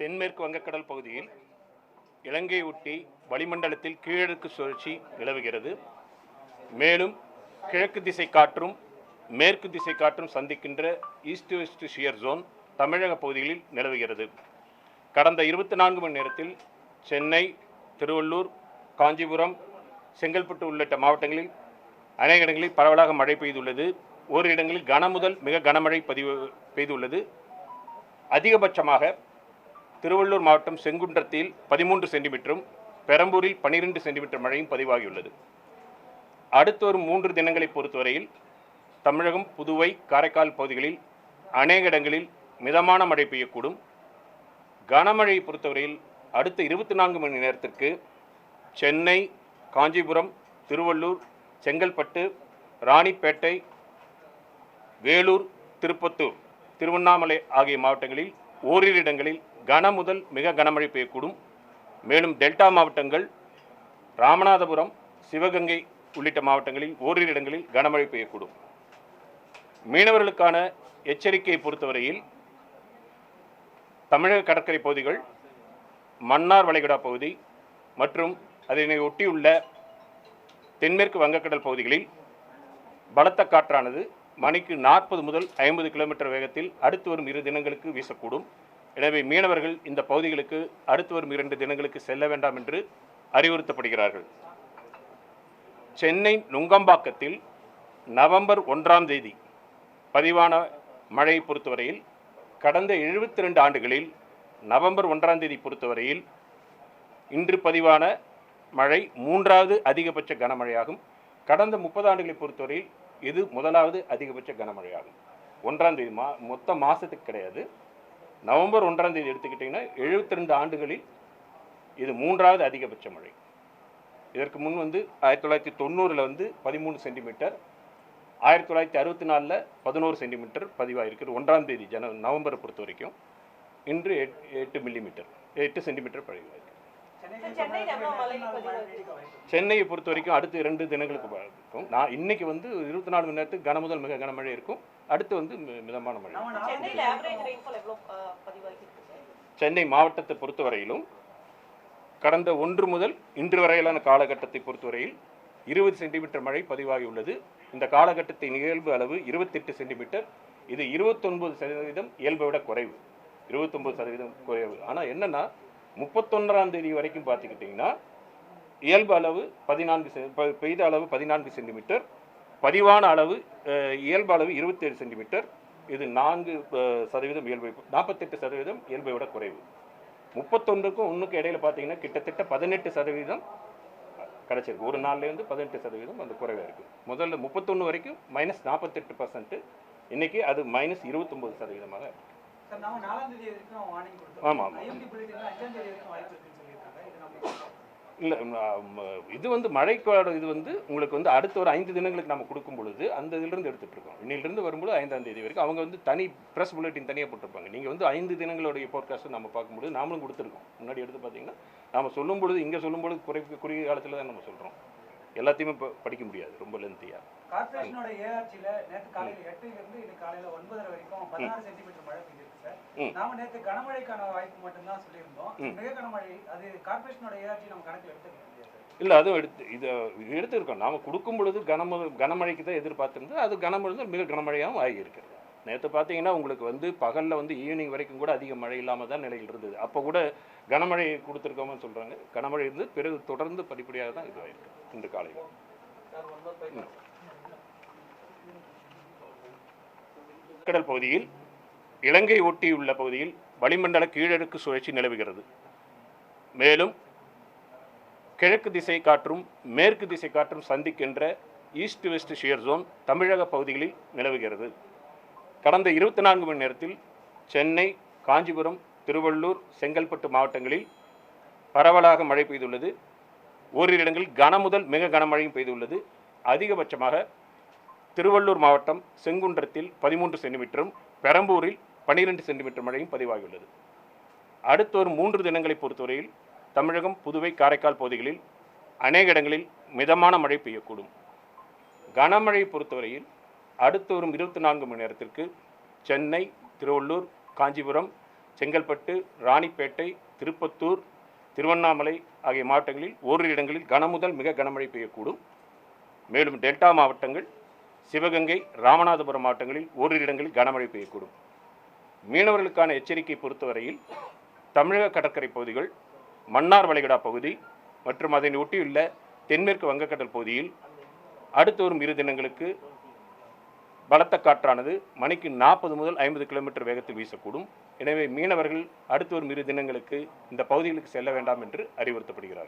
தென்மேற்கு வங்கக்கடல் பகுதியில் இலங்கை ஒட்டி வளிமண்டலத்தில் கீழடுக்கு சுழற்சி நிலவுகிறது. மேலும் கிழக்கு திசை காற்றும் மேற்கு திசை காற்றும் சந்திக்கின்ற ஈஸ்ட் வெஸ்ட் ஷியர் ஜோன் தமிழக பகுதிகளில் நிலவுகிறது. கடந்த 24 மணி நேரத்தில் சென்னை, திருவள்ளூர், காஞ்சிபுரம், செங்கல்பட்டு உள்ளிட்ட மாவட்டங்களில் அநேக இடங்களில் பரவலாக மழை பெய்துள்ளது. ஓரிரு இடங்களில் கனமுதல் மிக கனமழை பெய்துள்ளது. அதிகபட்சமாக திருவள்ளூர் மாவட்டம் செங்குன்றத்தில் 13 சென்டிமீட்டரும், பெரம்பூரில் 12 சென்டிமீட்டர் மழையும் பதிவாகியுள்ளது. அடுத்து வரும் 3 தினங்களை பொறுத்தவரையில் தமிழகம், புதுவை, காரைக்கால் பகுதிகளில் அநேக இடங்களில் மிதமான மழை பெய்யக்கூடும். கனமழையை பொறுத்தவரையில் அடுத்த 24 மணி நேரத்திற்கு சென்னை, காஞ்சிபுரம், திருவள்ளூர், செங்கல்பட்டு, ராணிப்பேட்டை, வேலூர், திருப்பத்தூர், திருவண்ணாமலை ஆகிய மாவட்டங்களில் ஓரிரு இடங்களில் கன முதல் மிக கனமழை பெய்யக்கூடும். மேலும் டெல்டா மாவட்டங்கள், ராமநாதபுரம், சிவகங்கை உள்ளிட்ட மாவட்டங்களில் ஓரிரு இடங்களில் கனமழை பெய்யக்கூடும். மீனவர்களுக்கான எச்சரிக்கையை பொறுத்தவரையில் தமிழக கடற்கரை பகுதிகள், மன்னார் வளைகுடா பகுதி மற்றும் அதனை ஒட்டியுள்ள தென்மேற்கு வங்கக்கடல் பகுதிகளில் பலத்த காற்றானது மணிக்கு 40 முதல் 50 கிலோமீட்டர் வேகத்தில் அடுத்து வரும் 2 தினங்களுக்கு வீசக்கூடும். எனவே மீனவர்கள் இந்த பகுதிகளுக்கு அடுத்து வரும் 2 தினங்களுக்கு செல்ல வேண்டாம் என்று அறிவுறுத்தப்படுகிறார்கள். சென்னை நுங்கம்பாக்கத்தில் நவம்பர் 1ஆம் தேதி பதிவான மழையை பொறுத்தவரையில் கடந்த 72 ஆண்டுகளில் நவம்பர் 1ஆம் தேதி பொறுத்தவரையில் இன்று பதிவான மழை 3வது அதிகபட்ச கனமழையாகும். கடந்த 30 ஆண்டுகளை பொறுத்தவரையில் இது முதலாவது அதிகபட்ச கனமழையாகும். 1ஆம் தேதி மொத்த மாதத்துக்கு கிடையாது. நவம்பர் 1ஆம் தேதி எடுத்துக்கிட்டிங்கன்னா 72 ஆண்டுகளில் இது 3வது அதிகபட்ச மழை. இதற்கு முன் 1990 13 சென்டிமீட்டர், 1964 11 சென்டிமீட்டர் பதிவாகிருக்கிறது 1ஆம் தேதி நவம்பரை பொறுத்த வரைக்கும். இன்று 8 மில்லிமீட்டர் 8 சென்டிமீட்டர் பதிவாயிருக்கு. சென்னையை பொறுத்த வரைக்கும் அடுத்து 2 தினங்களுக்கு இருக்கும். நான் இன்னைக்கு 24 மணி நேரத்துக்கு கனமுதல் மிக கனமழை இருக்கும். அடுத்து மிதமான மழை. சென்னை மாவட்டத்தை பொறுத்தவரையிலும் கடந்த 1 முதல் இன்று வரையிலான காலகட்டத்தை பொறுத்தவரையில் 20 சென்டிமீட்டர் மழை பதிவாகியுள்ளது. இந்த காலகட்டத்தின் இயல்பு அளவு 28 சென்டிமீட்டர். இது 29% இயல்பை விட குறைவு. 29% குறைவு. ஆனால் என்னன்னா 31ஆம் தேதி வரைக்கும் பார்த்துக்கிட்டிங்கன்னா இயல்பு அளவு 14 பெய்த அளவு 14 சென்டிமீட்டர், பதிவான அளவு இயல்பு அளவு 27 சென்டிமீட்டர். இது 4% இயல்பை 48% இயல்பை விட குறைவு. 31க்கும் 1க்கும் இடையில பார்த்தீங்கன்னா கிட்டத்தட்ட 18% கிடச்சிருக்கு. ஒரு நாள்லேருந்து 18% அந்த குறைவாக இருக்குது. முதல்ல 31 வரைக்கும் -48%, இன்னைக்கு அது -29%. ஆமாம் ஆமாம். இல்லை, இது மழைக்கால இது உங்களுக்கு அடுத்த ஒரு 5 தினங்களுக்கு நம்ம கொடுக்கும் பொழுது அந்த இதிலிருந்து எடுத்துகிட்டு இருக்கோம். இன்னிலிருந்து வரும்போது 5ஆம் தேதி வரைக்கும் அவங்க தனி ப்ரெஸ் புல்லட்டின் தனியாக போட்டிருப்பாங்க. நீங்கள் 5 தினங்களுடைய போட்காஸ்ட்டு நம்ம பார்க்கும்போது நாமளும் கொடுத்துருக்கோம். முன்னாடி எடுத்து பார்த்தீங்கன்னா நாம் சொல்லும் பொழுது இங்கே சொல்லும்பொழுது குறுகிய காலத்தில் தான் நம்ம சொல்கிறோம். எல்லாத்தையுமே படிக்க முடியாது, ரொம்ப லென்த்தியாக. கார்ப்பரேஷனோட ஏஆர்சில நேத்து காலையில 8 இருந்து இன்னைக்கு காலையில 9 வரைக்கும் 16 சென்டிமீட்டர் மழை பெய்திருக்கு சார். நாம நேத்து கனமழைக்கான வாய்ப்பு மட்டும் தான் சொல்லியிருந்தோம். மிக கனமழை அது கார்ப்பரேஷனோட ஏஆர்சி நம்ம கணக்குல எடுத்துக்க முடியாது. இல்லை, அதுவும் எடுத்துருக்கோம். நாம் கொடுக்கும் பொழுது கனமழைக்கு தான் எதிர்பார்த்துருந்து அது கனமழை மிக கனமழையாகவும் ஆகியிருக்கிறது. நேற்று பார்த்தீங்கன்னா உங்களுக்கு பகலில் ஈவினிங் வரைக்கும் கூட அதிக மழை இல்லாமல் தான் நிலையில் இருந்தது. அப்போ கூட கனமழை கொடுத்துருக்கோம்னு சொல்கிறாங்க. கனமழை இருந்து பிறகு தொடர்ந்து படிப்படியாக தான் இதுவாகிருக்கு. இன்று காலையில் கடல் பகுதியில் இலங்கை ஒட்டியுள்ள பகுதியில் வளிமண்டல கீழடுக்கு சுழற்சி நிலவுகிறது. மேலும் கிழக்கு திசை காற்றும் மேற்கு திசை காற்றும் சந்திக்கின்ற ஈஸ்ட் வெஸ்ட் ஷியர் ஜோன் தமிழக பகுதிகளில் நிலவுகிறது. கடந்த 24 மணி நேரத்தில் சென்னை, காஞ்சிபுரம், திருவள்ளூர், செங்கல்பட்டு மாவட்டங்களில் பரவலாக மழை பெய்துள்ளது. ஓரிரு இடங்களில் கனமுதல் மிக கனமழையும் பெய்துள்ளது. அதிகபட்சமாக திருவள்ளூர் மாவட்டம் செங்குன்றத்தில் 13 சென்டிமீட்டரும், பெரம்பூரில் 12 சென்டிமீட்டர் மழையும் பதிவாகியுள்ளது. அடுத்த ஒரு 3 தினங்களை பொறுத்தவரையில் தமிழகம், புதுவை, காரைக்கால் பகுதிகளில் அநேக இடங்களில் மிதமான மழை பெய்யக்கூடும். கனமழை பொறுத்தவரையில் அடுத்து வரும் 24 மணி நேரத்திற்கு சென்னை, திருவள்ளூர், காஞ்சிபுரம், செங்கல்பட்டு, ராணிப்பேட்டை, திருப்பத்தூர், திருவண்ணாமலை ஆகிய மாவட்டங்களில் ஓரிரு இடங்களில் கனமுதல் மிக கனமழை பெய்யக்கூடும். மேலும் டெல்டா மாவட்டங்கள், சிவகங்கை, ராமநாதபுரம் மாவட்டங்களில் ஓரிரு இடங்களில் கனமழை பெய்யக்கூடும். மீனவர்களுக்கான எச்சரிக்கை பொறுத்தவரையில் தமிழக கடற்கரை பகுதிகள், மன்னார் வளைகுடா பகுதி மற்றும் அதனை ஒட்டியுள்ள தென்மேற்கு வங்கக்கடல் பகுதியில் அடுத்து வரும் 2 தினங்களுக்கு பலத்த காற்றானது மணிக்கு 40 முதல் 50 கிலோமீட்டர் வேகத்தில் வீசக்கூடும். எனவே மீனவர்கள் அடுத்து வரும் 2 தினங்களுக்கு இந்த பகுதிகளுக்கு செல்ல வேண்டாம் என்று அறிவுறுத்தப்படுகிறார்கள்.